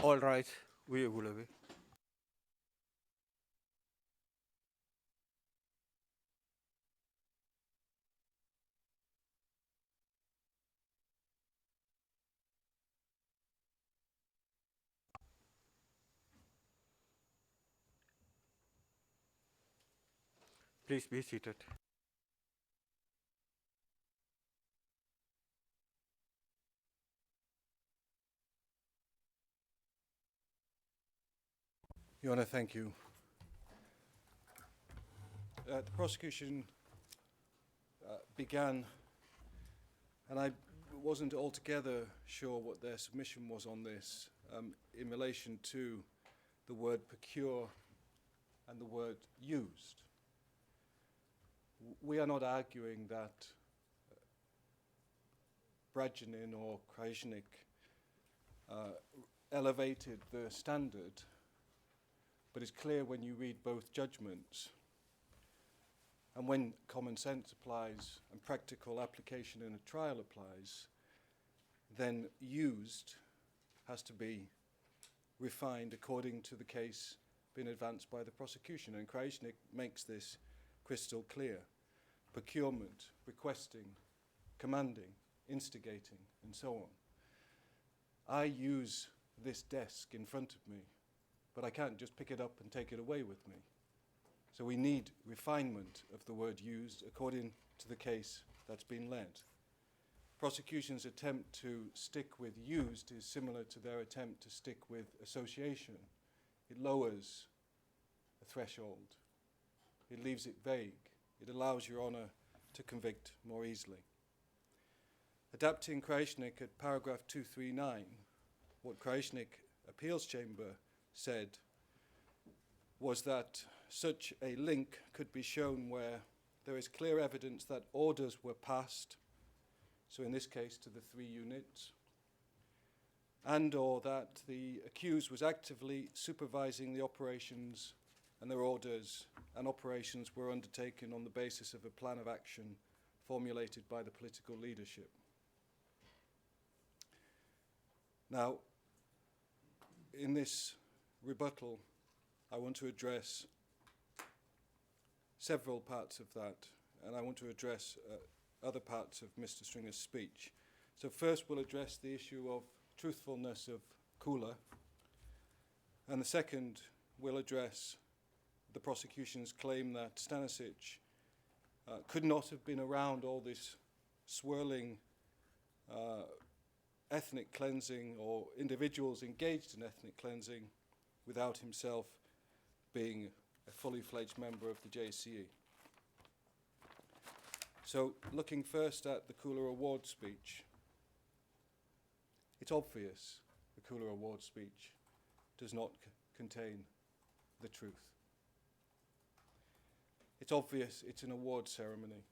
All right, vyegulevy. Please be seated. Your Honour, thank you. The prosecution began, and I wasn't altogether sure what their submission was on this, in relation to the word procure and the word used. We are not arguing that Bradjanin or Krajisnik elevated the standard, but it's clear when you read both judgments and when common sense applies and practical application in a trial applies, then used has to be refined according to the case being advanced by the prosecution. And Krajisnik makes this crystal clear. Procurement, requesting, commanding, instigating, and so on. I use this desk in front of me, but I can't just pick it up and take it away with me. So we need refinement of the word used according to the case that's been led. Prosecution's attempt to stick with used is similar to their attempt to stick with association. It lowers a threshold. It leaves it vague. It allows Your Honour to convict more easily. Adapting Krajisnik at paragraph 239, what Krajisnik Appeals Chamber said was that such a link could be shown where there is clear evidence that orders were passed, so in this case to the 3 units, and or that the accused was actively supervising the operations and their orders and operations were undertaken on the basis of a plan of action formulated by the political leadership. Now, in this rebuttal, I want to address several parts of that, and I want to address other parts of Mr. Stringer's speech. So first we'll address the issue of truthfulness of Kula, and the second we'll address the prosecution's claim that Stanišic could not have been around all this swirling ethnic cleansing or individuals engaged in ethnic cleansing without himself being a fully fledged member of the JCE. So looking first at the Kula Award speech, it's obvious the Kula Award speech does not contain the truth. It's obvious it's an award ceremony.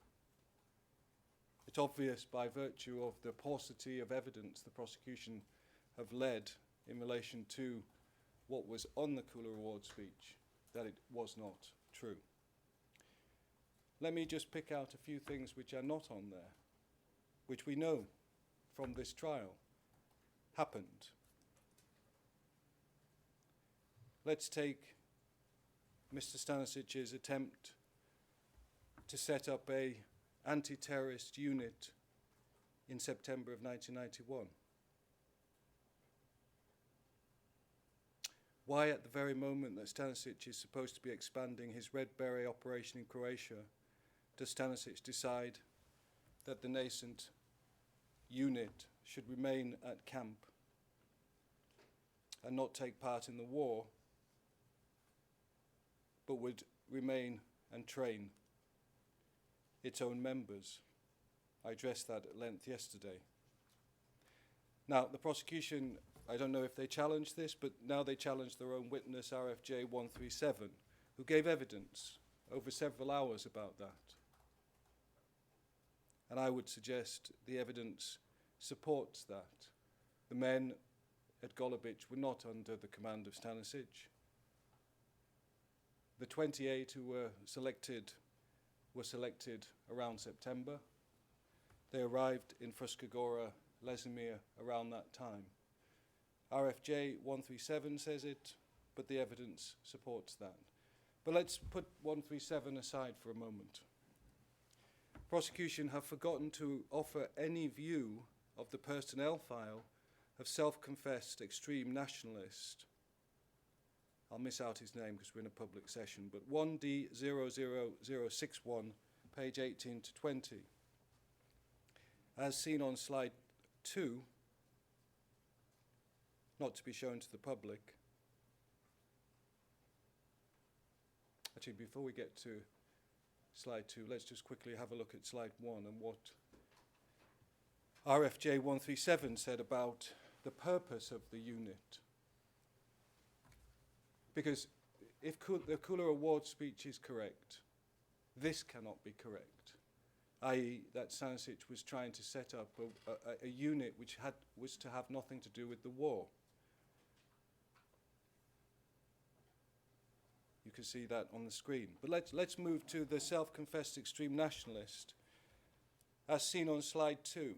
It's obvious by virtue of the paucity of evidence the prosecution have led in relation to what was on the Kula Award speech that it was not true. Let me just pick out a few things which are not on there, which we know from this trial happened. Let's take Mr. Stanisic's attempt to set up a anti-terrorist unit in September of 1991. Why at the very moment that Stanišic is supposed to be expanding his Red Beret operation in Croatia, does Stanišic decide that the nascent unit should remain at camp and not take part in the war, but would remain and train its own members? I addressed that at length yesterday. Now, the prosecution, I don't know if they challenged this, but now they challenge their own witness, RFJ 137, who gave evidence over several hours about that. And I would suggest the evidence supports that. The men at Golubic were not under the command of Stanišic. The 28 who were selected around September. They arrived in Fruška Gora, Lezimir around that time. RFJ 137 says it, but the evidence supports that. But let's put 137 aside for a moment. Prosecution have forgotten to offer any view of the personnel file of self-confessed extreme nationalist. I'll miss out his name because we're in a public session, but 1D00061, page 18 to 20. As seen on slide 2, not to be shown to the public. Actually, before we get to slide 2, let's just quickly have a look at slide 1 and what RFJ 137 said about the purpose of the unit. Because if the Cooler Award speech is correct, this cannot be correct, i.e. that Stanišic was trying to set up a unit which was to have nothing to do with the war. You can see that on the screen. But let's move to the self-confessed extreme nationalist, as seen on slide 2.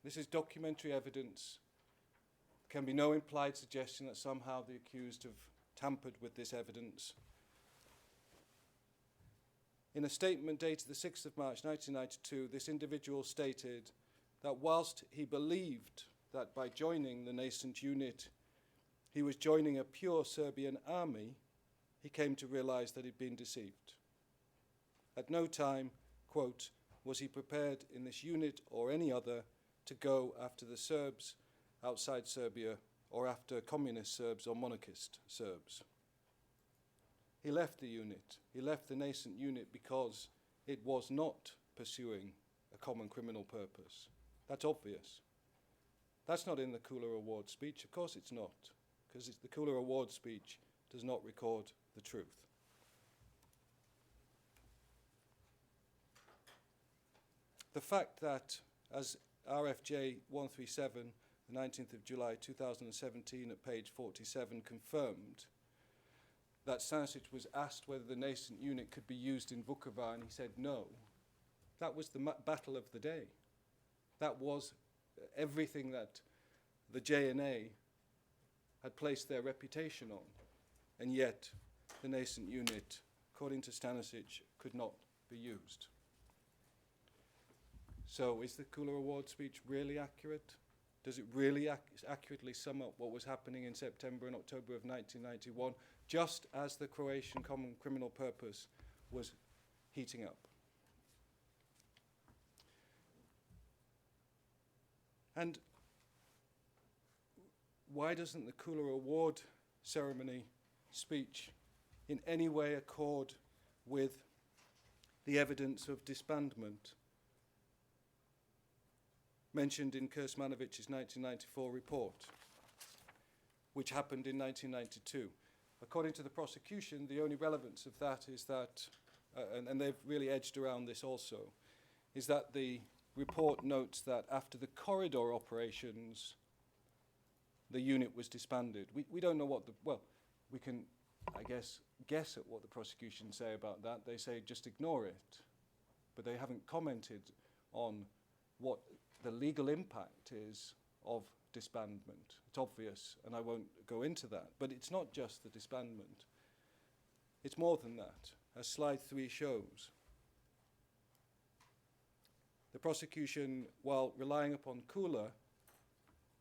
This is documentary evidence. There can be no implied suggestion that somehow the accused have tampered with this evidence. In a statement dated the 6th of March 1992, this individual stated that whilst he believed that by joining the nascent unit he was joining a pure Serbian army, he came to realize that he'd been deceived. At no time, quote, was he prepared in this unit or any other to go after the Serbs outside Serbia or after communist Serbs or monarchist Serbs. He left the unit. He left the nascent unit because it was not pursuing a common criminal purpose. That's obvious. That's not in the Cooler Award speech. Of course it's not, because the Cooler Award speech does not record the truth. The fact that, as RFJ 137, the 19th of July 2017 at page 47 confirmed, that Stanišic was asked whether the nascent unit could be used in Vukovar and he said no. That was the battle of the day. That was everything that the JNA had placed their reputation on. And yet, the nascent unit, according to Stanišic, could not be used. So, is the Cooler Award speech really accurate? Does it really accurately sum up what was happening in September and October of 1991, just as the Croatian common criminal purpose was heating up? And why doesn't the Cooler Award ceremony speech in any way accord with the evidence of disbandment mentioned in Kersmanovic's 1994 report, which happened in 1992? According to the prosecution, the only relevance of that is that, and they've really edged around this also, is that the report notes that after the corridor operations, the unit was disbanded. We don't know what well, we can, I guess at what the prosecution say about that. They say just ignore it, but they haven't commented on what the legal impact is of disbandment. It's obvious, and I won't go into that, but it's not just the disbandment. It's more than that, as slide 3 shows. The prosecution, while relying upon Cooler,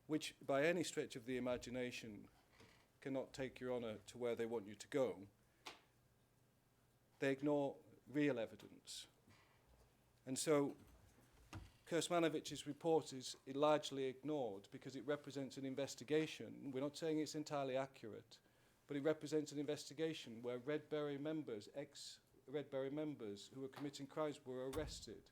which by any stretch of the imagination cannot take Your Honour to where they want you to go, they ignore real evidence. And so Kersmanovic's report is largely ignored because it represents an investigation. We're not saying it's entirely accurate, but it represents an investigation where Red Beret members, ex-Red Beret members who were committing crimes were arrested,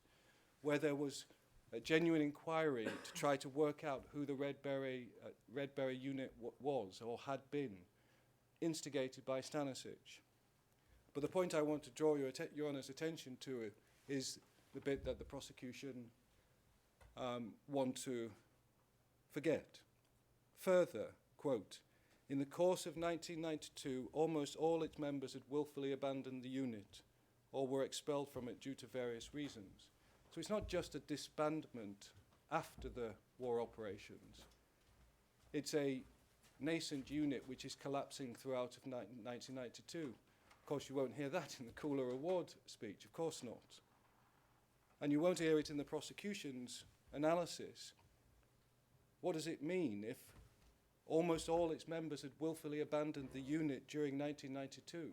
where there was a genuine inquiry to try to work out who the Red Beret unit was or had been, instigated by Stanišic. But the point I want to draw Your Honour's attention to is the bit that the prosecution want to forget. Further, quote, in the course of 1992, almost all its members had willfully abandoned the unit or were expelled from it due to various reasons. So it's not just a disbandment after the war operations. It's a nascent unit which is collapsing throughout of 1992. Of course, you won't hear that in the Cooler Award speech, of course not. And you won't hear it in the prosecution's analysis. What does it mean if almost all its members had willfully abandoned the unit during 1992?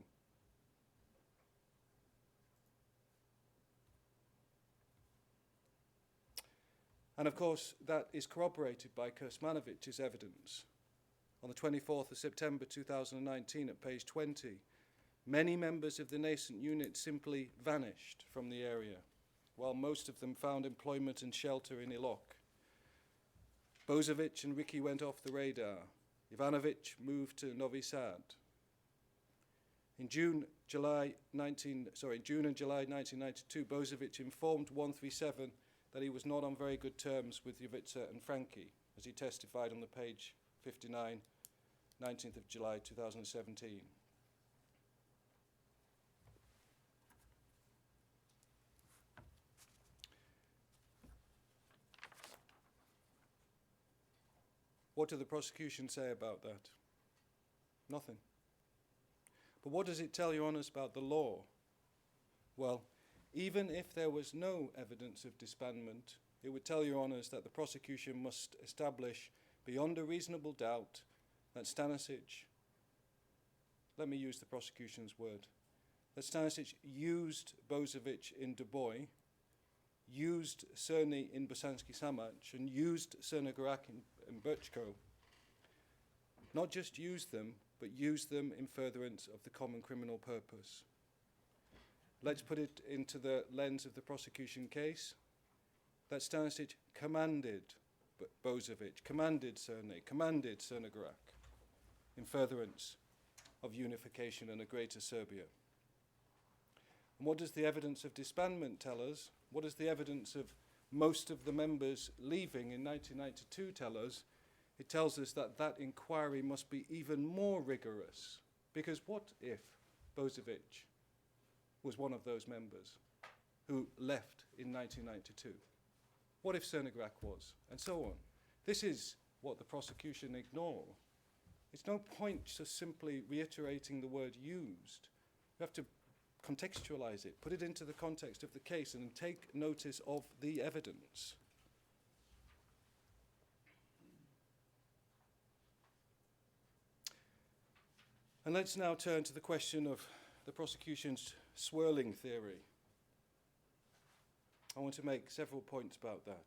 And of course, that is corroborated by Krsmanovic's evidence. On the 24th of September 2019, at page 20, many members of the nascent unit simply vanished from the area, while most of them found employment and shelter in Ilok. Bozovic and Ricky went off the radar. Ivanovic moved to Novi Sad. In June and July 1992, Bozovic informed 137 that he was not on very good terms with Jovica and Frankie, as he testified on the page 59, 19th of July 2017. What did the prosecution say about that? Nothing. But what does it tell Your Honours about the law? Well, even if there was no evidence of disbandment, it would tell Your Honours that the prosecution must establish beyond a reasonable doubt that Stanišic, let me use the prosecution's word, that Stanišic used Bozovic in Dubois, used Cerny in Bosanski Samach, and used Crnogorac in Brčko. Not just used them, but used them in furtherance of the common criminal purpose. Let's put it into the lens of the prosecution case, that Stanišic commanded Bozovic, commanded Cerny, commanded Crnogorac in furtherance of unification and a greater Serbia. And what does the evidence of disbandment tell us? What does the evidence of most of the members leaving in 1992 tell us? It tells us that that inquiry must be even more rigorous. Because what if Bozovic was one of those members who left in 1992? What if Crnogorac was? And so on. This is what the prosecution ignore. It's no point just simply reiterating the word used. You have to contextualize it, put it into the context of the case, and take notice of the evidence. And let's now turn to the question of the prosecution's swirling theory. I want to make several points about that.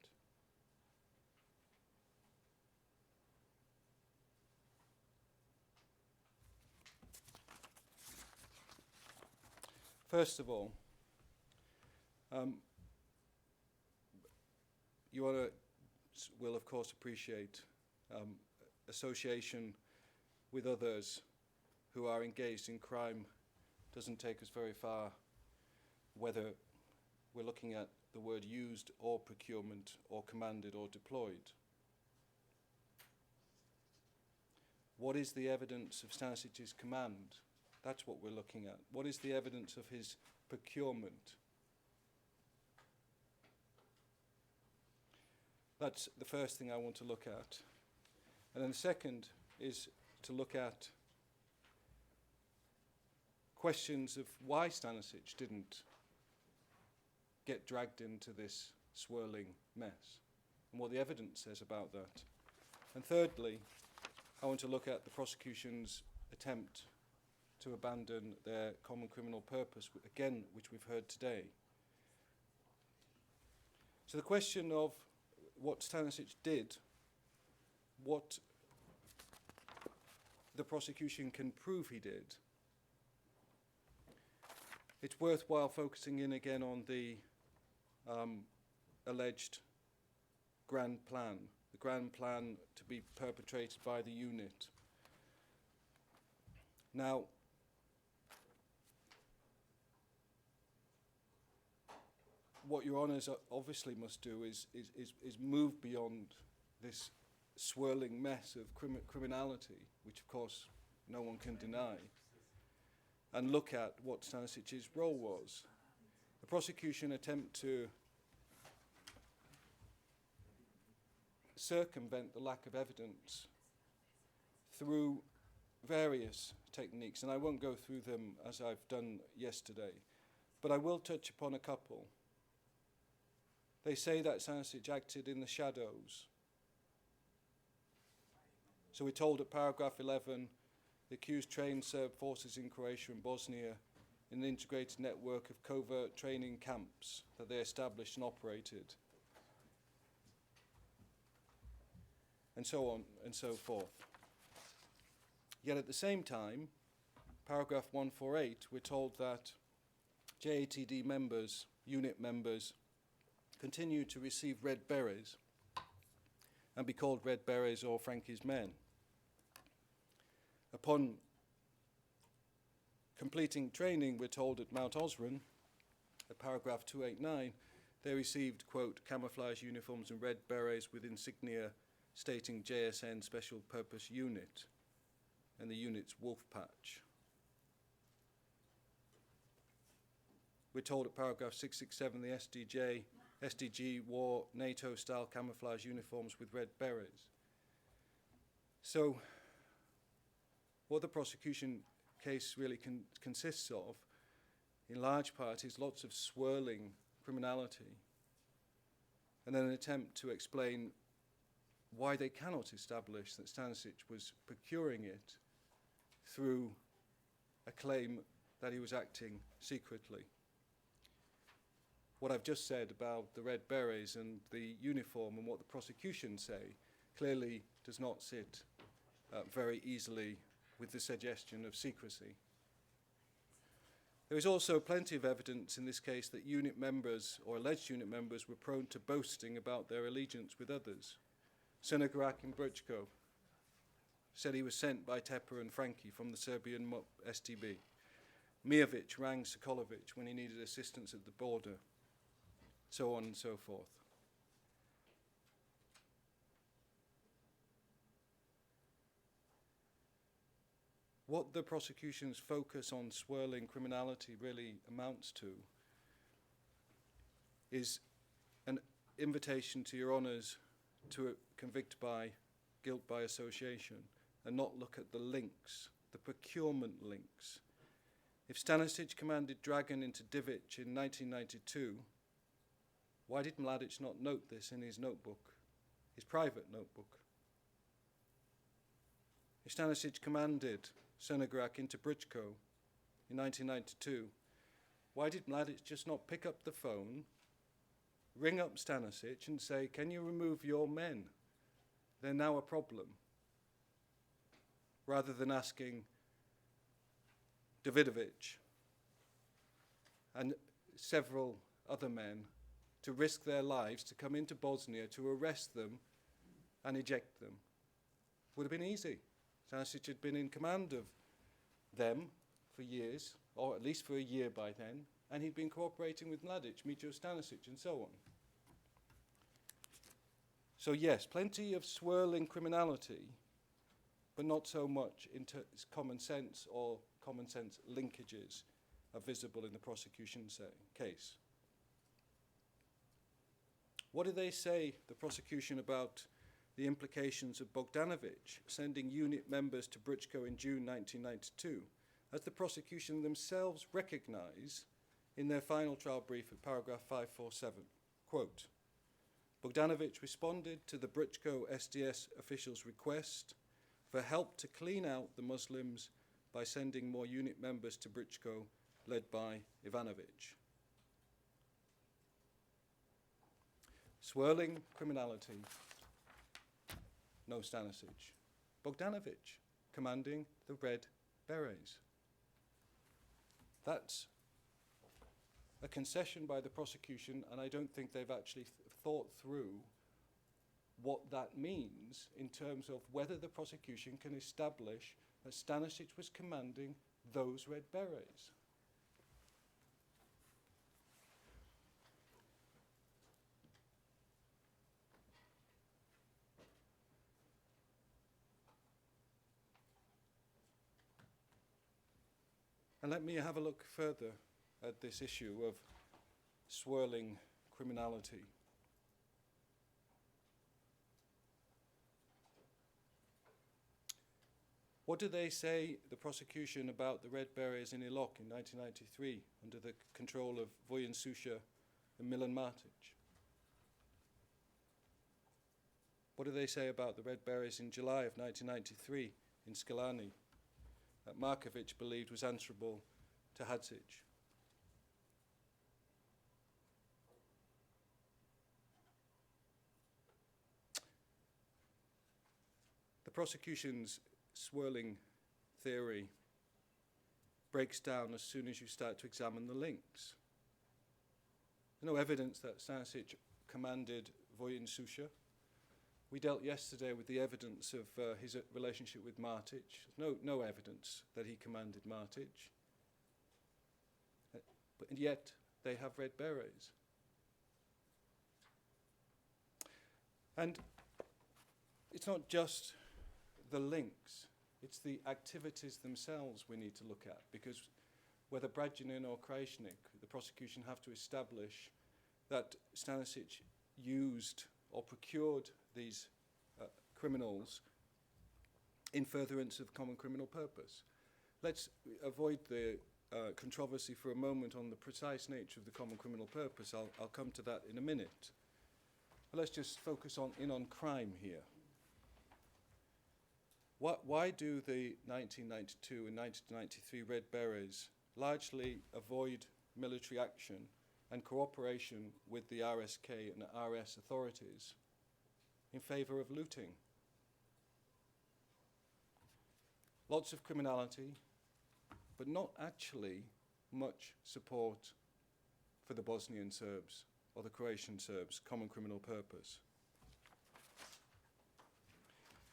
First of all, you will of course appreciate association with others who are engaged in crime doesn't take us very far, whether we're looking at the word used or procurement or commanded or deployed. What is the evidence of Stanishic's command? That's what we're looking at. What is the evidence of his procurement? That's the first thing I want to look at. And then the second is to look at questions of why Stanišic didn't get dragged into this swirling mess, and what the evidence says about that. And thirdly, I want to look at the prosecution's attempt to abandon their common criminal purpose, again, which we've heard today. So the question of what Stanišic did, what the prosecution can prove he did, it's worthwhile focusing in again on the alleged grand plan, the grand plan to be perpetrated by the unit. Now, what Your Honours obviously must do is move beyond this swirling mess of criminality, which of course no one can deny, and look at what Stanisic's role was. The prosecution attempt to circumvent the lack of evidence through various techniques, and I won't go through them as I've done yesterday, but I will touch upon a couple. They say that Stanišic acted in the shadows. So we're told at paragraph 11, the accused trained Serb forces in Croatia and Bosnia in an integrated network of covert training camps that they established and operated, and so on and so forth. Yet at the same time, paragraph 148, we're told that JATD members, unit members, continue to receive red berets and be called red berets or Frankie's men. Upon completing training, we're told at Mount Osran, at paragraph 289, they received, quote, camouflage uniforms and red berets with insignia stating JSN Special Purpose Unit and the unit's wolf patch. We're told at paragraph 667 the SDG wore NATO-style camouflage uniforms with red berets. So what the prosecution case really consists of, in large part, is lots of swirling criminality and then an attempt to explain why they cannot establish that Stanišic was procuring it through a claim that he was acting secretly. What I've just said about the red berets and the uniform and what the prosecution say clearly does not sit very easily with the suggestion of secrecy. There is also plenty of evidence in this case that unit members or alleged unit members were prone to boasting about their allegiance with others. Crnograk in Brčko said he was sent by Tepa and Frankie from the Serbian STB. Mijovic rang Sokolovic when he needed assistance at the border, so on and so forth. What the prosecution's focus on swirling criminality really amounts to is an invitation to your honours to convict by guilt by association and not look at the links, the procurement links. If Stanišic commanded Dragan into Divic in 1992, why did Mladic not note this in his notebook, his private notebook? If Stanišic commanded Crnograk into Brčko in 1992, why did Mladic just not pick up the phone, ring up Stanišic and say, can you remove your men? They're now a problem. Rather than asking Davidovic and several other men to risk their lives to come into Bosnia to arrest them and eject them. Would have been easy. Stanišic had been in command of them for years, or at least for a year by then, and he'd been cooperating with Mladic, Mitro Stanišic, and so on. So yes, plenty of swirling criminality, but not so much into common sense or common sense linkages are visible in the prosecution's case. What do they say, the prosecution, about the implications of Bogdanovic sending unit members to Brčko in June 1992, as the prosecution themselves recognise in their final trial brief at paragraph 547, quote, Bogdanovic responded to the Brčko SDS officials' request for help to clean out the Muslims by sending more unit members to Brčko, led by Ivanovic. Swirling criminality, no Stanišic. Bogdanovic commanding the Red Berets. That's a concession by the prosecution, and I don't think they've actually thought through what that means in terms of whether the prosecution can establish that Stanišic was commanding those Red Berets. And let me have a look further at this issue of swirling criminality. What do they say, the prosecution, about the Red Berets in Ilok in 1993 under the control of Vojen Susha and Milan Martic? What do they say about the Red Berets in July of 1993 in Skalani that Markovic believed was answerable to Hadzic? The prosecution's swirling theory breaks down as soon as you start to examine the links. There's no evidence that Stanišic commanded Vojen Susha. We dealt yesterday with the evidence of his relationship with Martic. No evidence that he commanded Martic. But yet they have Red Berets. And it's not just the links, it's the activities themselves we need to look at, because whether Bradjanin or Krajisnik, the prosecution have to establish that Stanišic used or procured these criminals in furtherance of common criminal purpose. Let's avoid the controversy for a moment on the precise nature of the common criminal purpose. I'll come to that in a minute. But let's just focus on crime here. Why do the 1992 and 1993 Red Berets largely avoid military action and cooperation with the RSK and RS authorities in favour of looting? Lots of criminality, but not actually much support for the Bosnian Serbs or the Croatian Serbs' common criminal purpose.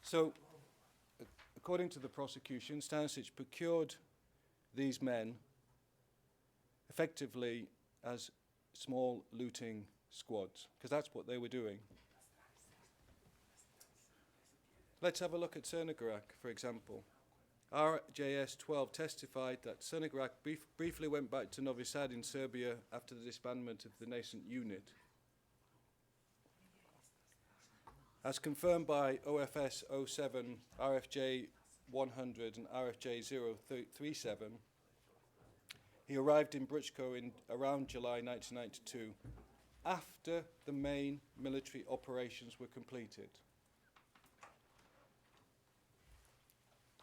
So, according to the prosecution, Stanišic procured these men effectively as small looting squads, because that's what they were doing. Let's have a look at Crnogorac, for example. RJS 12 testified that Crnogorac briefly went back to Novi Sad in Serbia after the disbandment of the nascent unit. As confirmed by OFS 07, RFJ 100 and RFJ 037, he arrived in Brčko in around July 1992, after the main military operations were completed.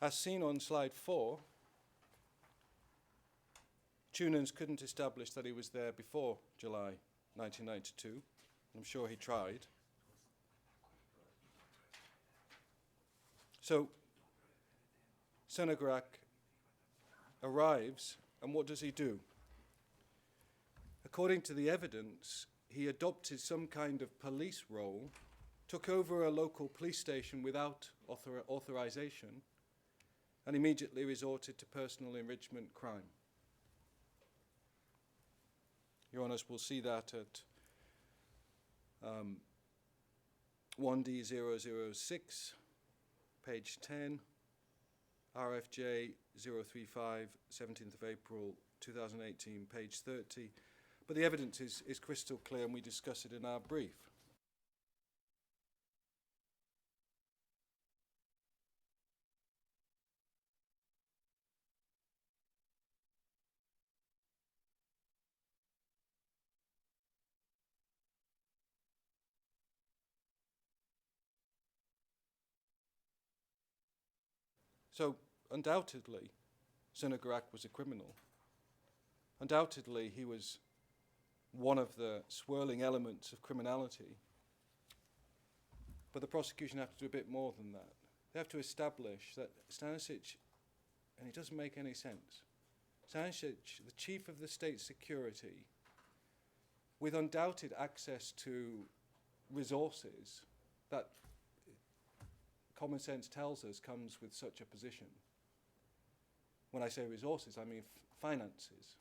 As seen on slide 4, Tunans couldn't establish that he was there before July 1992. I'm sure he tried. So, Crnogorac arrives, and what does he do? According to the evidence, he adopted some kind of police role, took over a local police station without authorization, and immediately resorted to personal enrichment crime. Your Honours will see that at 1D006, page 10, RFJ 035, 17th of April 2018, page 30. But the evidence is crystal clear, and we discuss it in our brief. So, undoubtedly, Crnogorac was a criminal. Undoubtedly, he was one of the swirling elements of criminality. But the prosecution have to do a bit more than that. They have to establish that Stanišic, and it doesn't make any sense, Stanišic, the chief of the state security, with undoubted access to resources that common sense tells us comes with such a position. When I say resources, I mean finances.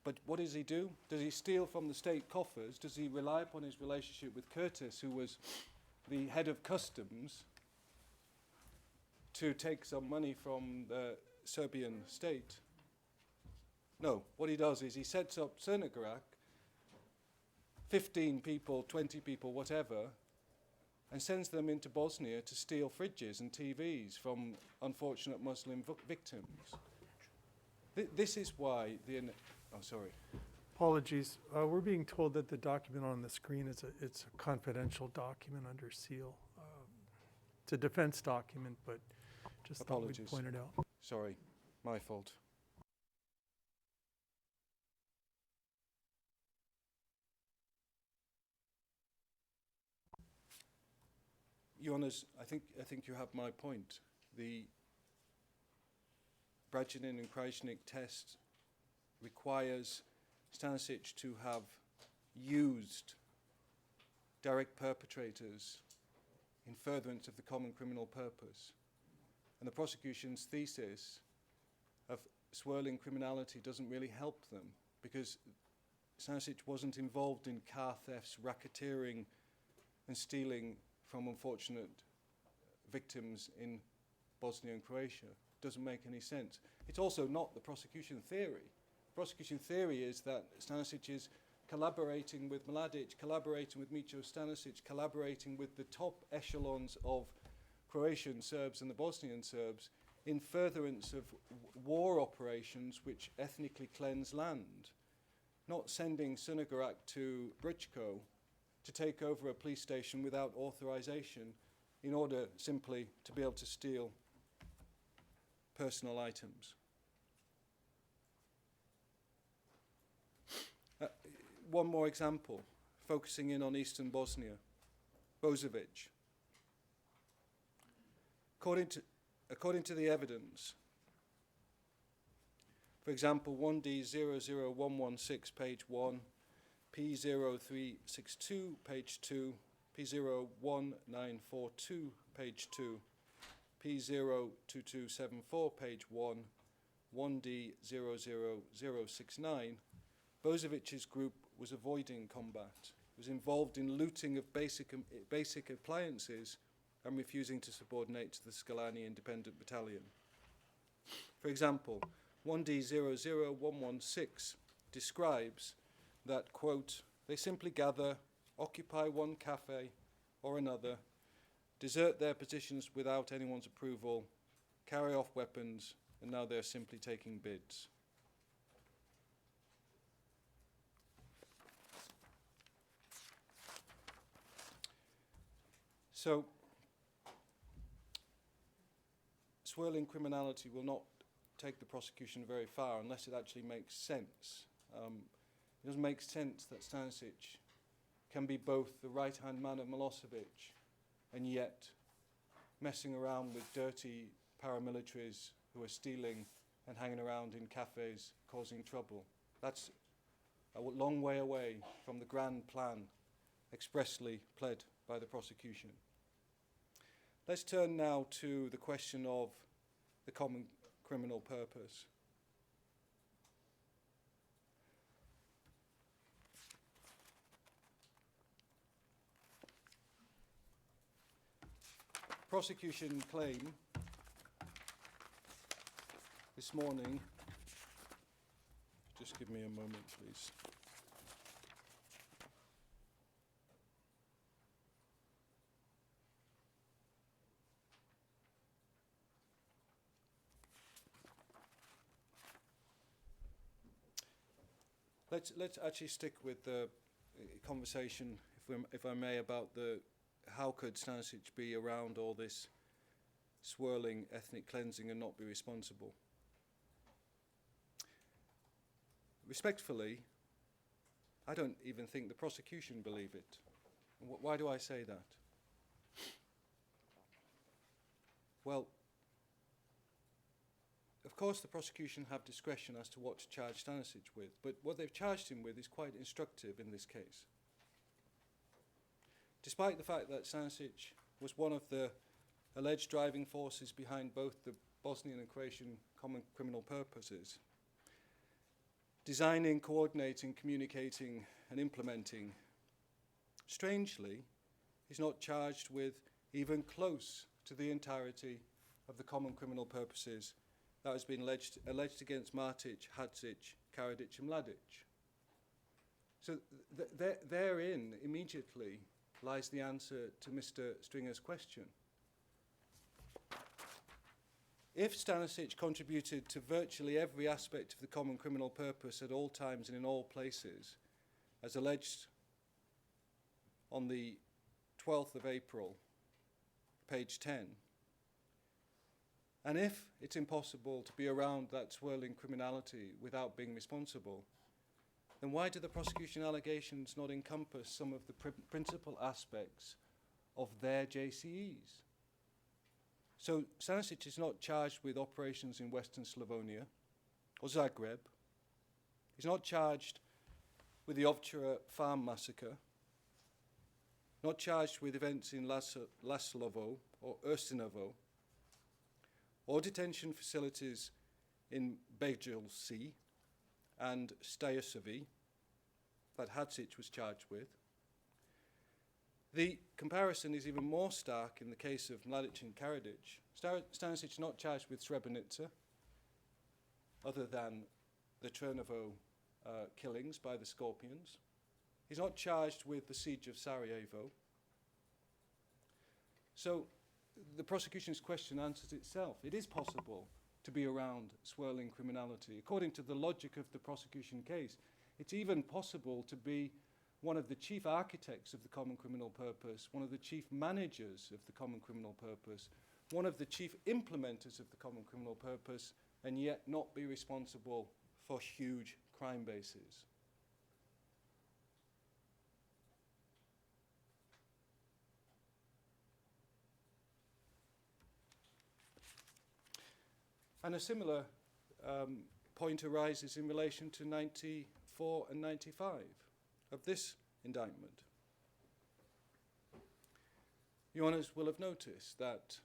But what does he do? Does he steal from the state coffers? Does he rely upon his relationship with Curtis, who was the head of customs, to take some money from the Serbian state? No. What he does is he sets up Crnogorac, 15 people, 20 people, whatever, and sends them into Bosnia to steal fridges and TVs from unfortunate Muslim victims. This is why oh, sorry. Apologies. We're being told that the document on the screen is it's a confidential document under seal. It's a defense document, but just Apologies. thought we'd point it out. Sorry, my fault. Your Honours, I think you have my point. The Brajinin and Krajnik test requires Stanišic to have used direct perpetrators in furtherance of the common criminal purpose. And the prosecution's thesis of swirling criminality doesn't really help them, because Stanišic wasn't involved in car thefts, racketeering and stealing from unfortunate victims in Bosnia and Croatia. Doesn't make any sense. It's also not the prosecution theory. Prosecution theory is that Stanišic is collaborating with Mladic, collaborating with Micho Stanišic, collaborating with the top echelons of Croatian Serbs and the Bosnian Serbs in furtherance of war operations which ethnically cleanse land, not sending Crnogorac to Brčko to take over a police station without authorization in order simply to be able to steal personal items. One more example, focusing in on eastern Bosnia, Bozovic. According to the evidence, for example, 1D00116, page 1, P0362, page 2, P01942, page 2, P02274, page 1, 1D00069, Bozovic's group was avoiding combat, was involved in looting of basic appliances and refusing to subordinate to the Skalani Independent Battalion. For example, 1D00116 describes that, quote, they simply gather, occupy one cafe or another, desert their positions without anyone's approval, carry off weapons, and now they're simply taking bids. So, swirling criminality will not take the prosecution very far unless it actually makes sense. It doesn't make sense that Stanišic can be both the right-hand man of Milosevic and yet messing around with dirty paramilitaries who are stealing and hanging around in cafes causing trouble. That's a long way away from the grand plan expressly pled by the prosecution. Let's turn now to the question of the common criminal purpose. Prosecution claim this morning, just give me a moment please. Let's actually stick with the conversation, if I may, about how could Stanišic be around all this swirling ethnic cleansing and not be responsible. Respectfully, I don't even think the prosecution believe it. Why do I say that? Well, of course the prosecution have discretion as to what to charge Stanišic with, but what they've charged him with is quite instructive in this case. Despite the fact that Stanišic was one of the alleged driving forces behind both the Bosnian and Croatian common criminal purposes, designing, coordinating, communicating and implementing, strangely, he's not charged with even close to the entirety of the common criminal purposes that has been alleged against Martic, Hadzic, Karadzic and Mladic. So therein, immediately, lies the answer to Mr. Stringer's question. If Stanišic contributed to virtually every aspect of the common criminal purpose at all times and in all places, as alleged on the 12th of April, page 10, and if it's impossible to be around that swirling criminality without being responsible, then why do the prosecution allegations not encompass some of the principal aspects of their JCEs? So Stanišic is not charged with operations in Western Slavonia or Zagreb. He's not charged with the Ovčara farm massacre, not charged with events in Laslovo or Urstinovo, or detention facilities in Begelci and Stanišic that Hadzic was charged with. The comparison is even more stark in the case of Mladic and Karadzic. Stanišic is not charged with Srebrenica, other than the Trnovo killings by the Scorpions. He's not charged with the siege of Sarajevo. So the prosecution's question answers itself. It is possible to be around swirling criminality. According to the logic of the prosecution case, it's even possible to be one of the chief architects of the common criminal purpose, one of the chief managers of the common criminal purpose, one of the chief implementers of the common criminal purpose, and yet not be responsible for huge crime bases. And a similar point arises in relation to 94 and 95 of this indictment. Your Honours will have noticed that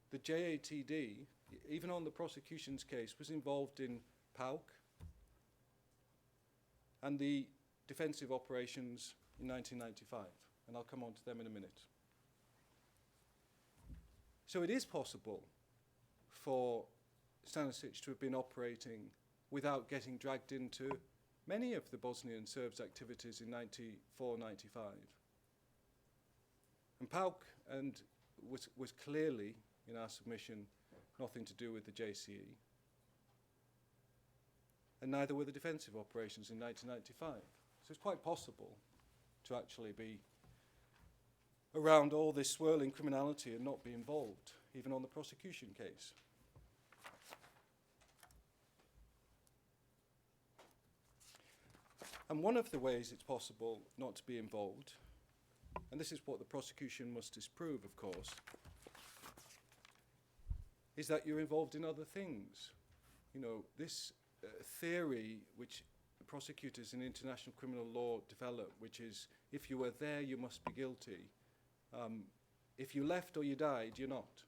the JATD, even on the prosecution's case, was involved in PAUK and the defensive operations in 1995, and I'll come on to them in a minute. So it is possible for Stanišic to have been operating without getting dragged into many of the Bosnian Serbs' activities in 94-95. And PAUK was clearly, in our submission, nothing to do with the JCE. And neither were the defensive operations in 1995. So it's quite possible to actually be around all this swirling criminality and not be involved, even on the prosecution case. And one of the ways it's possible not to be involved, and this is what the prosecution must disprove, of course, is that you're involved in other things. You know, this theory which prosecutors in international criminal law develop, which is if you were there, you must be guilty. If you left or you died, you're not.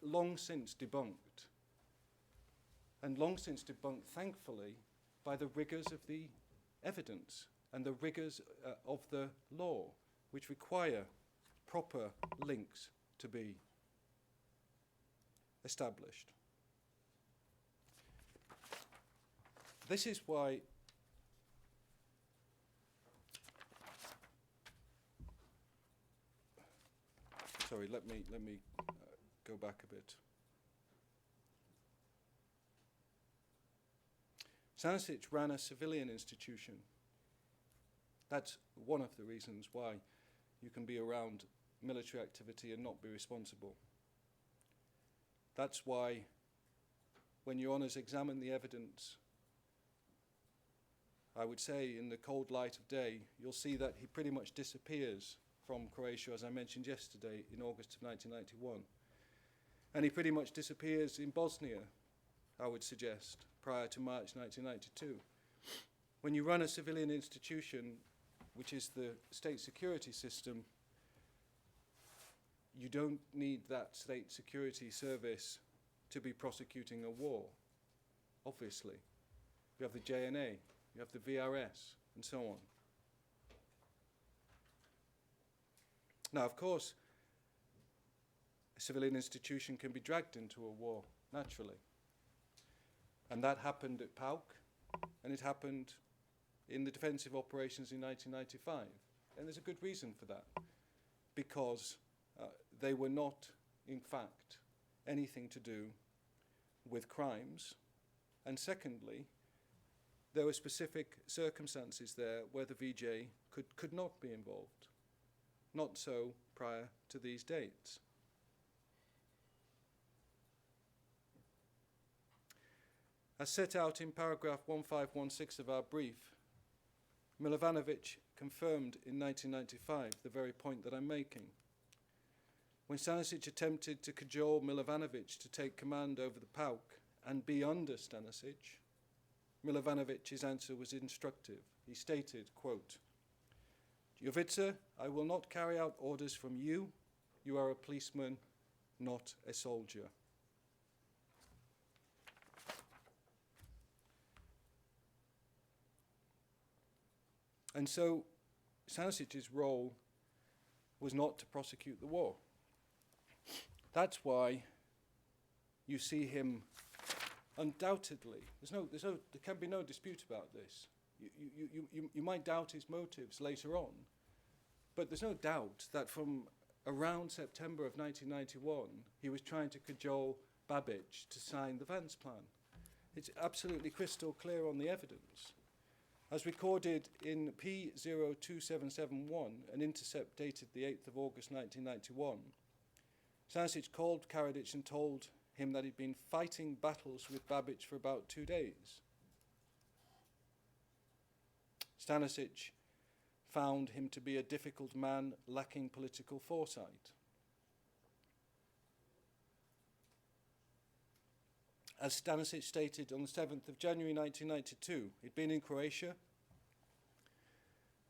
Long since debunked. And long since debunked, thankfully, by the rigours of the evidence and the rigours of the law, which require proper links to be established. This is why sorry, let me go back a bit. Stanišic ran a civilian institution. That's one of the reasons why you can be around military activity and not be responsible. That's why, when Your Honours examine the evidence, I would say in the cold light of day, you'll see that he pretty much disappears from Croatia, as I mentioned yesterday, in August of 1991. And he pretty much disappears in Bosnia, I would suggest, prior to March 1992. When you run a civilian institution, which is the state security system, you don't need that state security service to be prosecuting a war, obviously. You have the JNA, you have the VRS, and so on. Now, of course, a civilian institution can be dragged into a war, naturally. And that happened at PAUK, and it happened in the defensive operations in 1995. And there's a good reason for that, because they were not, in fact, anything to do with crimes. And secondly, there were specific circumstances there where the VJ could not be involved. Not so prior to these dates. As set out in paragraph 1516 of our brief, Milovanovic confirmed in 1995 the very point that I'm making. When Stanišic attempted to cajole Milovanovic to take command over the PAUK and be under Stanišic, Milovanovic's answer was instructive. He stated, quote, "Jovica, I will not carry out orders from you. You are a policeman, not a soldier." And so Stanishic's role was not to prosecute the war. That's why you see him undoubtedly, there can be no dispute about this. You might doubt his motives later on, but there's no doubt that from around September of 1991, he was trying to cajole Babic to sign the Vance Plan. It's absolutely crystal clear on the evidence. As recorded in P02771, an intercept dated the 8th of August 1991, Stanišic called Karadzic and told him that he'd been fighting battles with Babic for about 2 days. Stanišic found him to be a difficult man lacking political foresight. As Stanišic stated on the 7th of January 1992, he'd been in Croatia.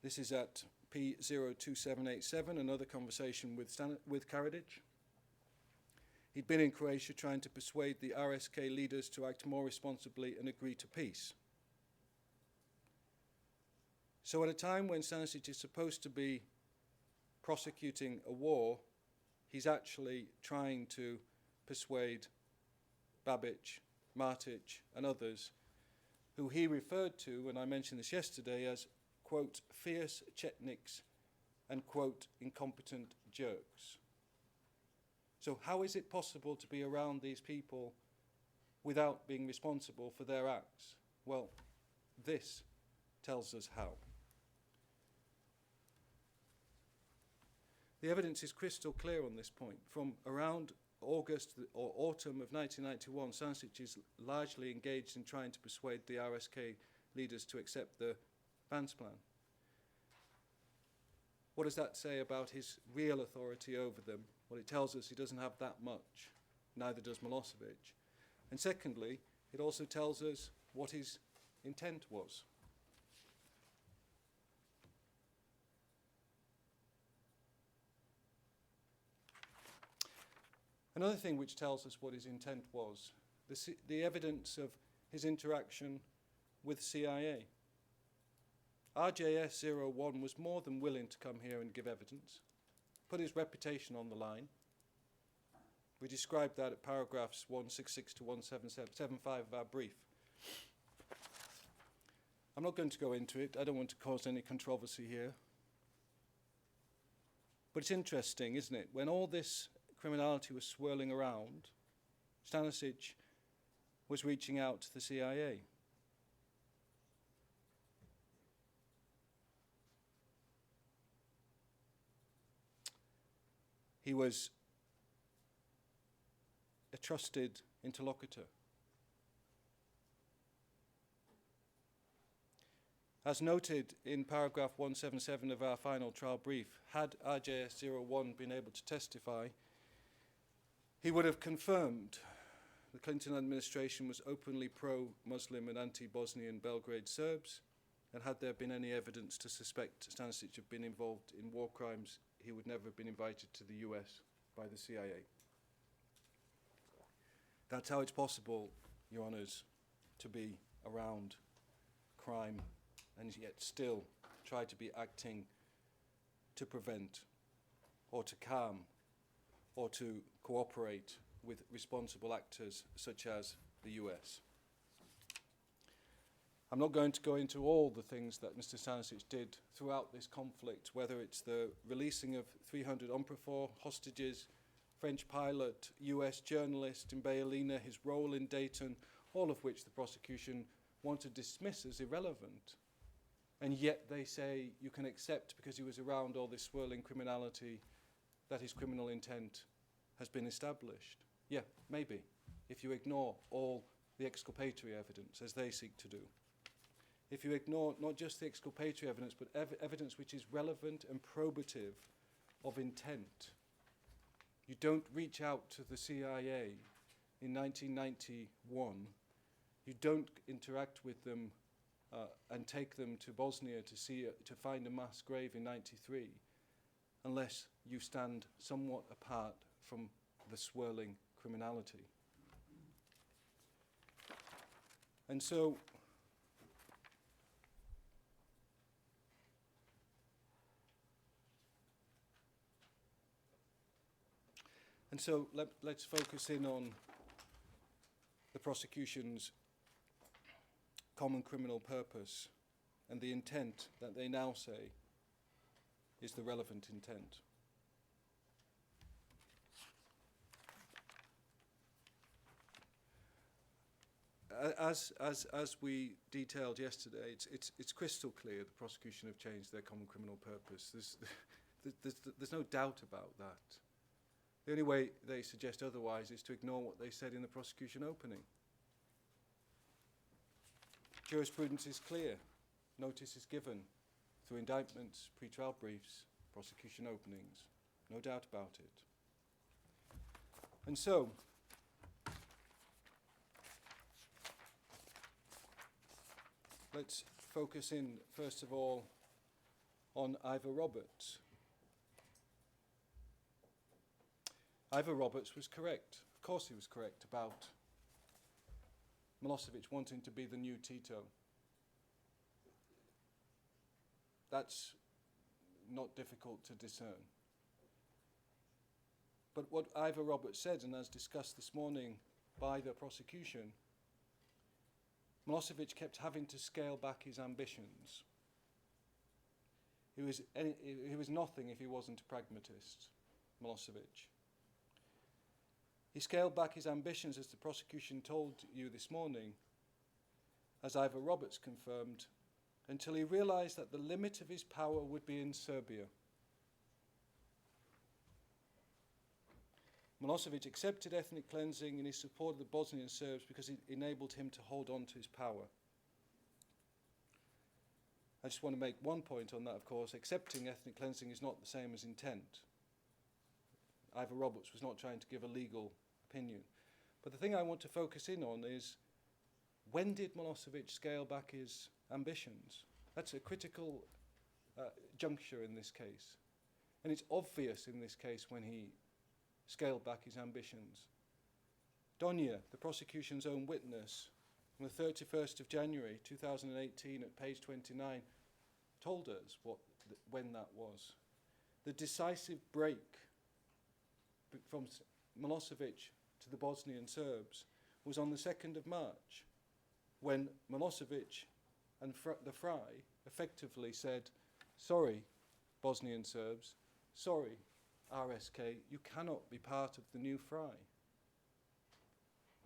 This is at P02787, another conversation with Karadzic. He'd been in Croatia trying to persuade the RSK leaders to act more responsibly and agree to peace. So at a time when Stanišic is supposed to be prosecuting a war, he's actually trying to persuade Babic, Martic, and others, who he referred to, and I mentioned this yesterday, as, quote, fierce Chetniks and, quote, incompetent jerks. So how is it possible to be around these people without being responsible for their acts? Well, this tells us how. The evidence is crystal clear on this point. From around August or autumn of 1991, Stanišic is largely engaged in trying to persuade the RSK leaders to accept the Vance Plan. What does that say about his real authority over them? Well, it tells us he doesn't have that much. Neither does Milosevic. And secondly, it also tells us what his intent was. Another thing which tells us what his intent was, the evidence of his interaction with CIA. RJS-01 was more than willing to come here and give evidence, put his reputation on the line. We described that at paragraphs 166 to 175 of our brief. I'm not going to go into it. I don't want to cause any controversy here. But it's interesting, isn't it? When all this criminality was swirling around, Stanišic was reaching out to the CIA. He was a trusted interlocutor. As noted in paragraph 177 of our final trial brief, had RJS-01 been able to testify, he would have confirmed the Clinton administration was openly pro-Muslim and anti-Bosnian Belgrade Serbs, and had there been any evidence to suspect Stanišic of being involved in war crimes, he would never have been invited to the US by the CIA. That's how it's possible, Your Honours, to be around crime and yet still try to be acting to prevent or to calm or to cooperate with responsible actors such as the US. I'm not going to go into all the things that Mr. Stanišic did throughout this conflict, whether it's the releasing of 300 UNPROFOR hostages, French pilot, US journalist in Bayelina, his role in Dayton, all of which the prosecution want to dismiss as irrelevant. And yet they say you can accept, because he was around all this swirling criminality, that his criminal intent has been established. Yeah, maybe, if you ignore all the exculpatory evidence, as they seek to do. If you ignore not just the exculpatory evidence, but evidence which is relevant and probative of intent. You don't reach out to the CIA in 1991. You don't interact with them and take them to Bosnia to find a mass grave in 93, unless you stand somewhat apart from the swirling criminality. And so, let's focus in on the prosecution's common criminal purpose and the intent that they now say is the relevant intent. As we detailed yesterday, it's crystal clear the prosecution have changed their common criminal purpose. There's no doubt about that. The only way they suggest otherwise is to ignore what they said in the prosecution opening. Jurisprudence is clear. Notice is given through indictments, pre-trial briefs, prosecution openings. No doubt about it. And so, let's focus in, first of all, on Ivor Roberts. Ivor Roberts was correct. Of course he was correct about Milosevic wanting to be the new Tito. That's not difficult to discern. But what Ivor Roberts said, and as discussed this morning by the prosecution, Milosevic kept having to scale back his ambitions. He was nothing if he wasn't a pragmatist, Milosevic. He scaled back his ambitions, as the prosecution told you this morning, as Ivor Roberts confirmed, until he realized that the limit of his power would be in Serbia. Milosevic accepted ethnic cleansing in his support of the Bosnian Serbs because it enabled him to hold on to his power. I just want to make one point on that, of course. Accepting ethnic cleansing is not the same as intent. Ivor Roberts was not trying to give a legal opinion. But the thing I want to focus in on is, when did Milosevic scale back his ambitions? That's a critical juncture in this case. And it's obvious in this case when he scaled back his ambitions. Donia, the prosecution's own witness, on the 31st of January 2018 at page 29, told us when that was. The decisive break from Milosevic to the Bosnian Serbs was on the 2nd of March, when Milosevic and the Fry effectively said, sorry, Bosnian Serbs, sorry, RSK, you cannot be part of the new Fry.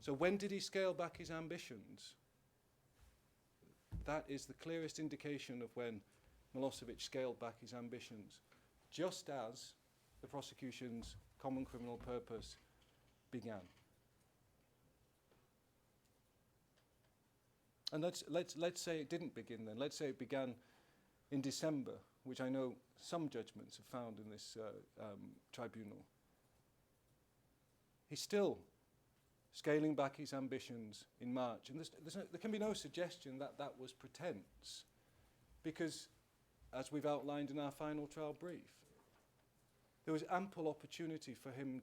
So when did he scale back his ambitions? That is the clearest indication of when Milosevic scaled back his ambitions, just as the prosecution's common criminal purpose began. And let's say it didn't begin then. Let's say it began in December, which I know some judgments have found in this tribunal. He's still scaling back his ambitions in March. And there can be no suggestion that that was pretense, because, as we've outlined in our final trial brief, there was ample opportunity for him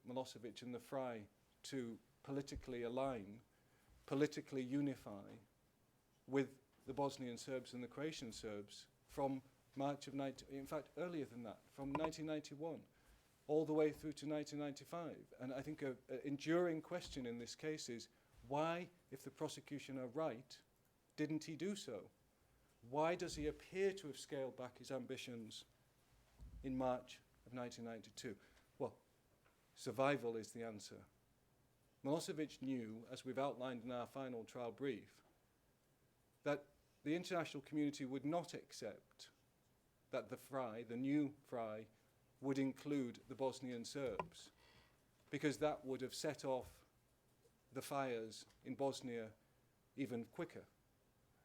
Milosevic and the Fry, to politically align, politically unify with the Bosnian Serbs and the Croatian Serbs from March of in fact earlier than that, from 1991 all the way through to 1995. And I think an enduring question in this case is, why, if the prosecution are right, didn't he do so? Why does he appear to have scaled back his ambitions in March of 1992? Well, survival is the answer. Milosevic knew, as we've outlined in our final trial brief, that the international community would not accept that the new FRY, would include the Bosnian Serbs, because that would have set off the fires in Bosnia even quicker.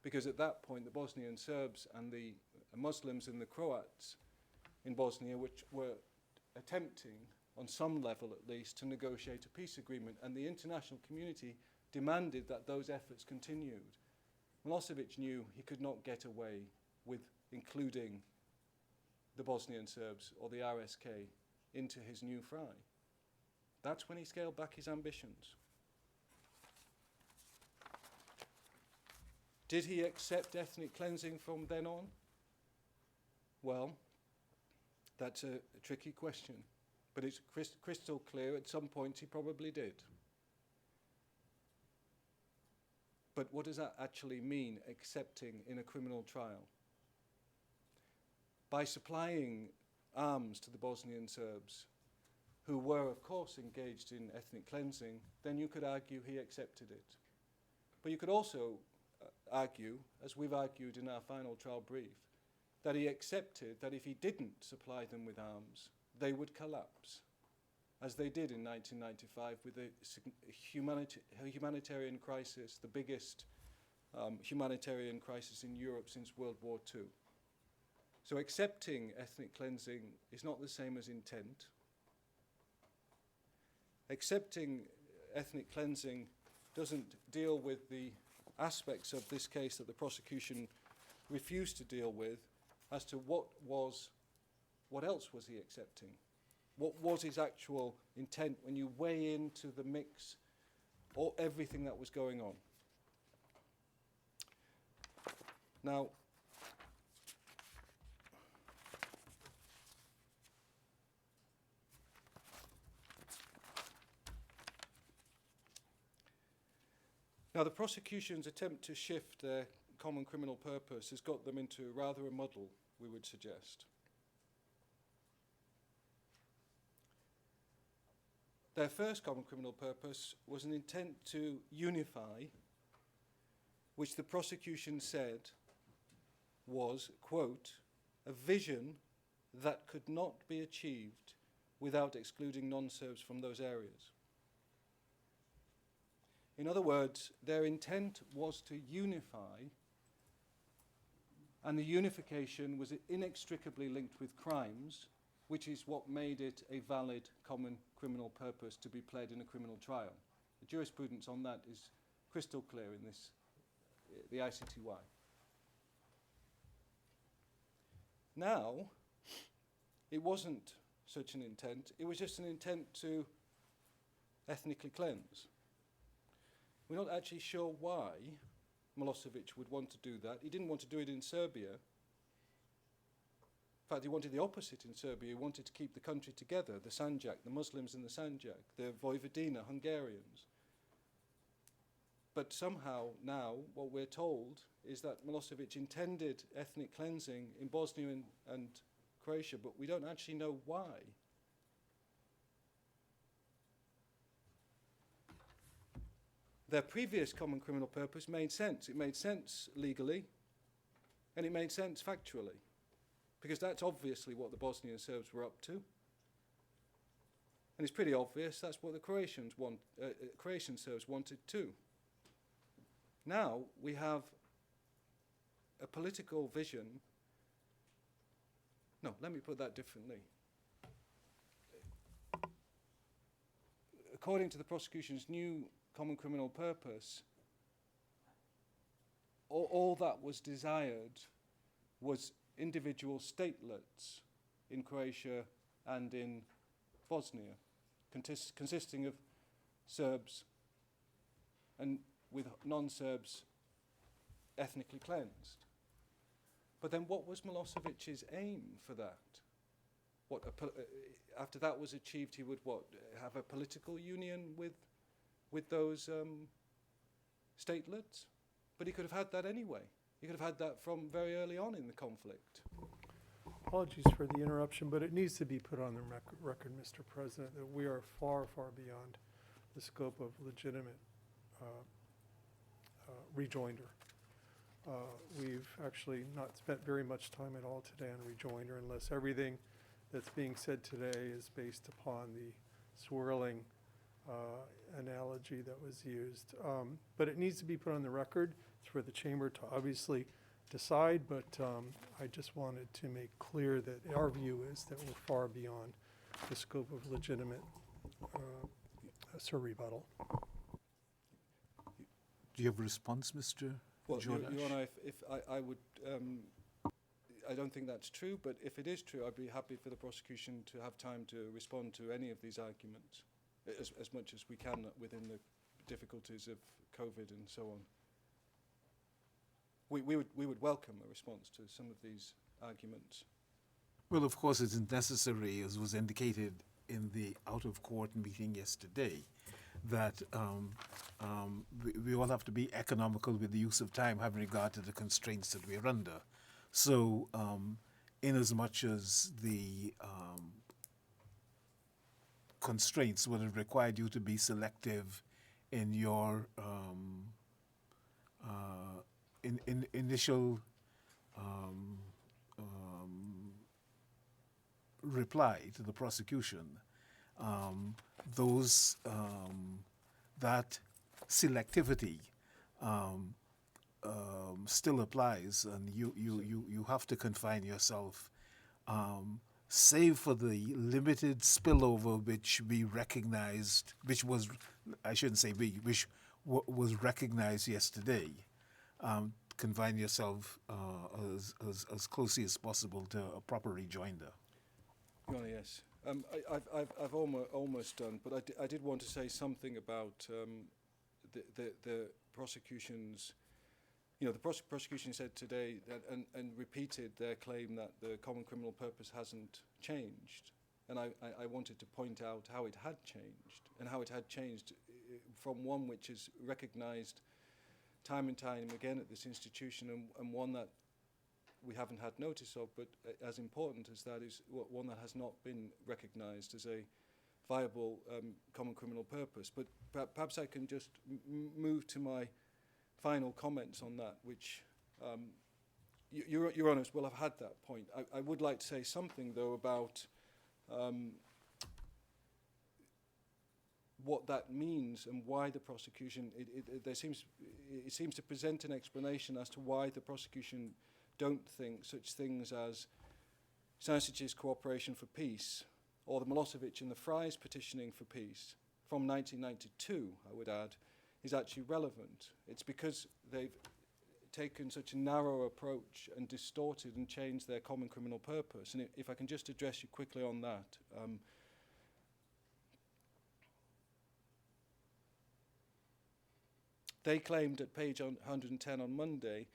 Because at that point, the Bosnian Serbs and the Muslims and the Croats in Bosnia, which were attempting, on some level at least, to negotiate a peace agreement, and the international community demanded that those efforts continued. Milosevic knew he could not get away with including the Bosnian Serbs or the RSK into his new FRY. That's when he scaled back his ambitions. Did he accept ethnic cleansing from then on? Well, that's a tricky question, but it's crystal clear at some point he probably did. But what does that actually mean, accepting in a criminal trial? By supplying arms to the Bosnian Serbs, who were, of course, engaged in ethnic cleansing, then you could argue he accepted it. But you could also argue, as we've argued in our final trial brief, that he accepted that if he didn't supply them with arms, they would collapse, as they did in 1995 with a humanitarian crisis, the biggest humanitarian crisis in Europe since World War II. So accepting ethnic cleansing is not the same as intent. Accepting ethnic cleansing doesn't deal with the aspects of this case that the prosecution refused to deal with, as to what else was he accepting? What was his actual intent when you weigh into the mix or everything that was going on? Now, the prosecution's attempt to shift their common criminal purpose has got them into rather a muddle, we would suggest. Their first common criminal purpose was an intent to unify, which the prosecution said was, quote, a vision that could not be achieved without excluding non-Serbs from those areas. In other words, their intent was to unify, and the unification was inextricably linked with crimes, which is what made it a valid common criminal purpose to be pled in a criminal trial. The jurisprudence on that is crystal clear in this, the ICTY. Now, it wasn't such an intent, it was just an intent to ethnically cleanse. We're not actually sure why Milosevic would want to do that. He didn't want to do it in Serbia. In fact, he wanted the opposite in Serbia. He wanted to keep the country together, the Sanjak, the Muslims in the Sanjak, the Vojvodina, Hungarians. But somehow now what we're told is that Milosevic intended ethnic cleansing in Bosnia and Croatia, but we don't actually know why. Their previous common criminal purpose made sense. It made sense legally, and it made sense factually, because that's obviously what the Bosnian Serbs were up to. And it's pretty obvious that's what the Croatian Serbs wanted too. Now we have a political vision. No, let me put that differently. According to the prosecution's new common criminal purpose, all that was desired was individual statelets in Croatia and in Bosnia, consisting of Serbs and with non-Serbs ethnically cleansed. But then what was Milosevic's aim for that? After that was achieved, he would have a political union with those statelets? But he could have had that anyway. He could have had that from very early on in the conflict. Apologies for the interruption, but it needs to be put on the record, Mr. President, that we are far, far beyond the scope of legitimate rejoinder. We've actually not spent very much time at all today on rejoinder, unless everything that's being said today is based upon the swirling analogy that was used. But it needs to be put on the record. It's for the chamber to obviously decide, but I just wanted to make clear that our view is that we're far beyond the scope of legitimate rebuttal. Do you have a response, Mr. Well, Your Jordache? Honour, if I would, I don't think that's true, but if it is true, I'd be happy for the prosecution to have time to respond to any of these arguments, as much as we can within the difficulties of COVID and so on. We would welcome a response to some of these arguments. Well, of course, it isn't necessary, as was indicated in the out-of-court meeting yesterday, that we all have to be economical with the use of time, having regard to the constraints that we are under. So, in as much as the constraints would have required you to be selective in your initial reply to the prosecution, that selectivity still applies, and you have to confine yourself, save for the limited spillover which we recognized, which was, I shouldn't say we, which was recognized yesterday. Confine yourself as closely as possible to a proper rejoinder. Your Honour, yes. I've almost done, but I did want to say something about the prosecution's. You know, the prosecution said today that, and repeated their claim that the common criminal purpose hasn't changed, and I wanted to point out how it had changed, and how it had changed from one which is recognised time and time again at this institution, and one that we haven't had notice of, but as important as that is one that has not been recognised as a viable common criminal purpose. But perhaps I can just move to my final comments on that, which Your Honours will have had that point. I would like to say something, though, about what that means and why the prosecution, it seems to present an explanation as to why the prosecution don't think such things as Stanisic's cooperation for peace, or the Milosevic and the Fry's petitioning for peace from 1992, I would add, is actually relevant. It's because they've taken such a narrow approach and distorted and changed their common criminal purpose. And if I can just address you quickly on that. They claimed at page 110 on Monday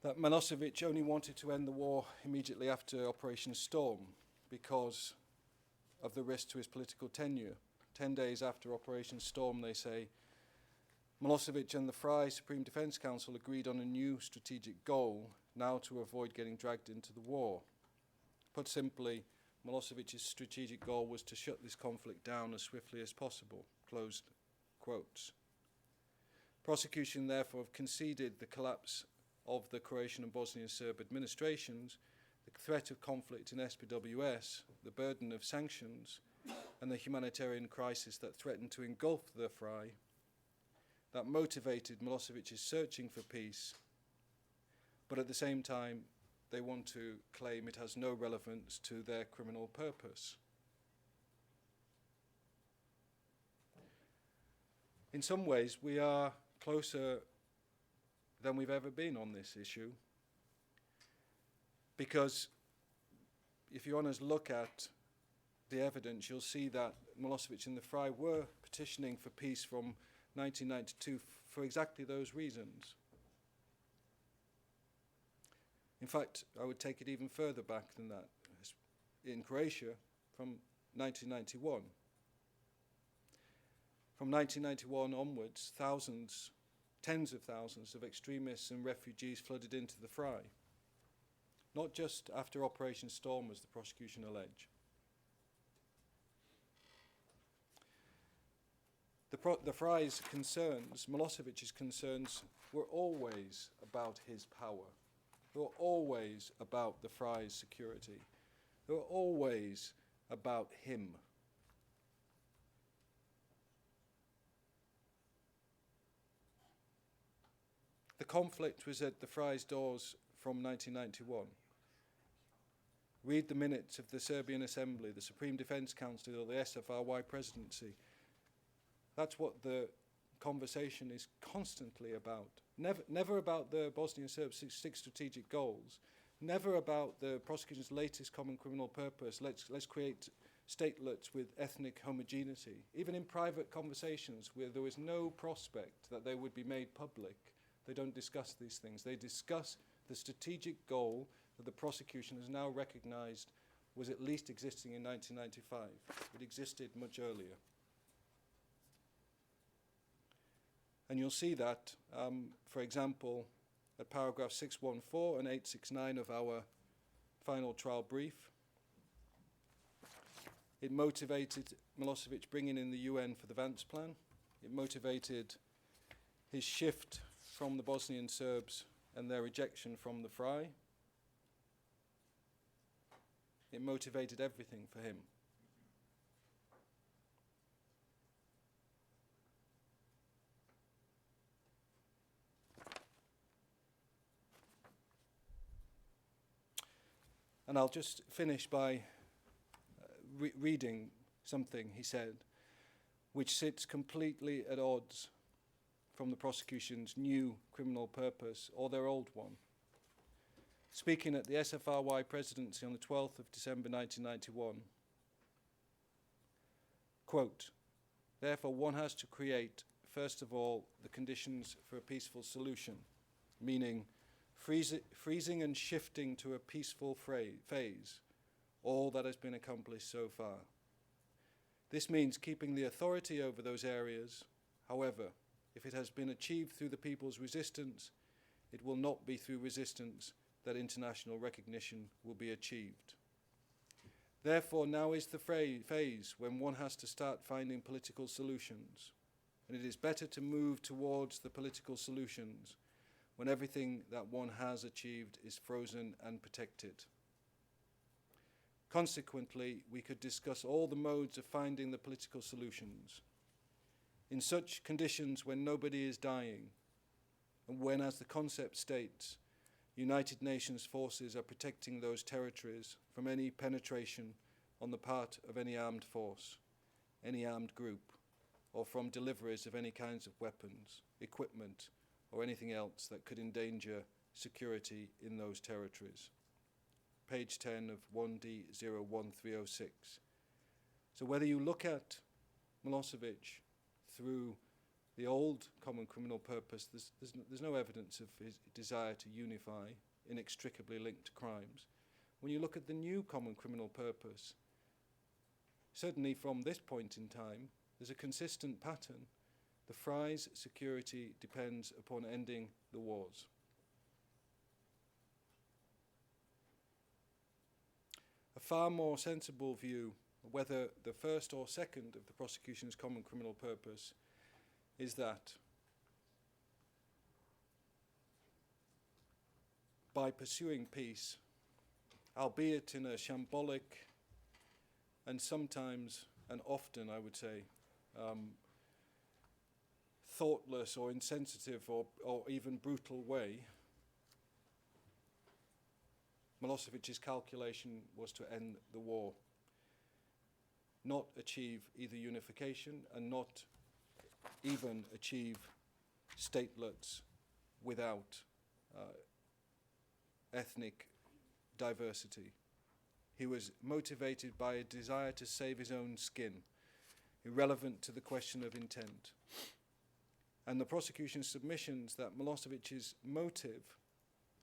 that Milosevic only wanted to end the war immediately after Operation Storm because of the risk to his political tenure. 10 days after Operation Storm, they say, Milosevic and the Fry Supreme Defence Council agreed on a new strategic goal, now to avoid getting dragged into the war. Put simply, Milosevic's strategic goal was to shut this conflict down as swiftly as possible. Closed quotes. Prosecution therefore conceded the collapse of the Croatian and Bosnian Serb administrations, the threat of conflict in SPWS, the burden of sanctions, and the humanitarian crisis that threatened to engulf the Fry, that motivated Milosevic's searching for peace, but at the same time they want to claim it has no relevance to their criminal purpose. In some ways, we are closer than we've ever been on this issue, because if you want to look at the evidence, you'll see that Milosevic and the Fry were petitioning for peace from 1992 for exactly those reasons. In fact, I would take it even further back than that. In Croatia, from 1991. From 1991 onwards, thousands tens of thousands of extremists and refugees flooded into the Fry. Not just after Operation Storm, as the prosecution allege. The Fry's concerns, Milosevic's concerns, were always about his power. They were always about the Fry's security. They were always about him. The conflict was at the Fry's doors from 1991. Read the minutes of the Serbian Assembly, the Supreme Defense Council, or the SFRY presidency. That's what the conversation is constantly about. Never about the Bosnian Serbs' six strategic goals. Never about the prosecution's latest common criminal purpose. Let's create statelets with ethnic homogeneity. Even in private conversations where there was no prospect that they would be made public, they don't discuss these things. They discuss the strategic goal that the prosecution has now recognized was at least existing in 1995. It existed much earlier. And you'll see that, for example, at paragraph 614 and 869 of our final trial brief. It motivated Milosevic bringing in the UN for the Vance Plan. It motivated his shift from the Bosnian Serbs and their rejection from the Fry. It motivated everything for him. And I'll just finish by reading something he said, which sits completely at odds from the prosecution's new criminal purpose or their old one. Speaking at the SFRY presidency on the 12th of December 1991, quote, "Therefore one has to create, first of all, the conditions for a peaceful solution," meaning freezing and shifting to a peaceful phase, all that has been accomplished so far. This means keeping the authority over those areas. However, if it has been achieved through the people's resistance, it will not be through resistance that international recognition will be achieved. Therefore, now is the phase when one has to start finding political solutions, and it is better to move towards the political solutions when everything that one has achieved is frozen and protected. Consequently, we could discuss all the modes of finding the political solutions. In such conditions when nobody is dying, and when, as the concept states, United Nations forces are protecting those territories from any penetration on the part of any armed force, any armed group, or from deliveries of any kinds of weapons, equipment, or anything else that could endanger security in those territories. Page 10 of 1D01306. So whether you look at Milosevic through the old common criminal purpose, there's no evidence of his desire to unify inextricably linked crimes. When you look at the new common criminal purpose, certainly from this point in time, there's a consistent pattern. The Fry's security depends upon ending the wars. A far more sensible view, whether the first or second of the prosecution's common criminal purpose, is that by pursuing peace, albeit in a shambolic and sometimes and often, I would say, thoughtless or insensitive or even brutal way, Milosevic's calculation was to end the war, not achieve either unification and not even achieve statelets without ethnic diversity. He was motivated by a desire to save his own skin, irrelevant to the question of intent. And the prosecution's submissions that Milosevic's motive,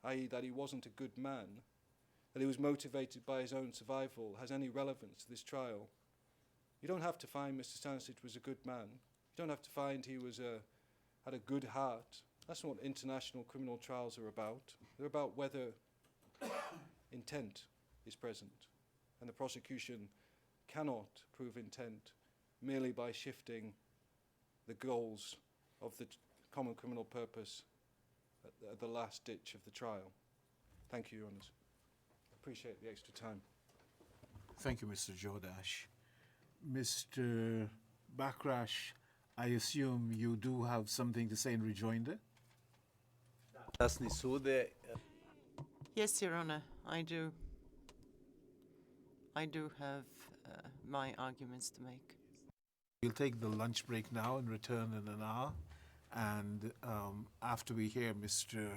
i.e. that he wasn't a good man, that he was motivated by his own survival, has any relevance to this trial. You don't have to find Mr. Stanišic was a good man. You don't have to find he was had a good heart. That's not what international criminal trials are about. They're about whether intent is present. And the prosecution cannot prove intent merely by shifting the goals of the common criminal purpose at the last ditch of the trial. Thank you, Your Honours. Appreciate the extra time. Thank you, Mr. Jordash. Mr. Bakrash, I assume you do have something to say in rejoinder? Yes, Your Honor, I do. I do have my arguments to make. We'll take the lunch break now and return in an hour. And after we hear Mr.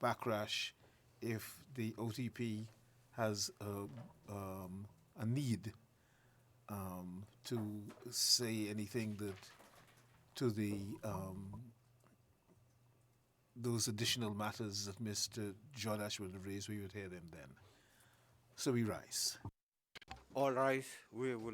Bakrash, if the OTP has a need to say anything that to the those additional matters that Mr. Jordash will raise, we would hear them then. So we rise. All rise. We will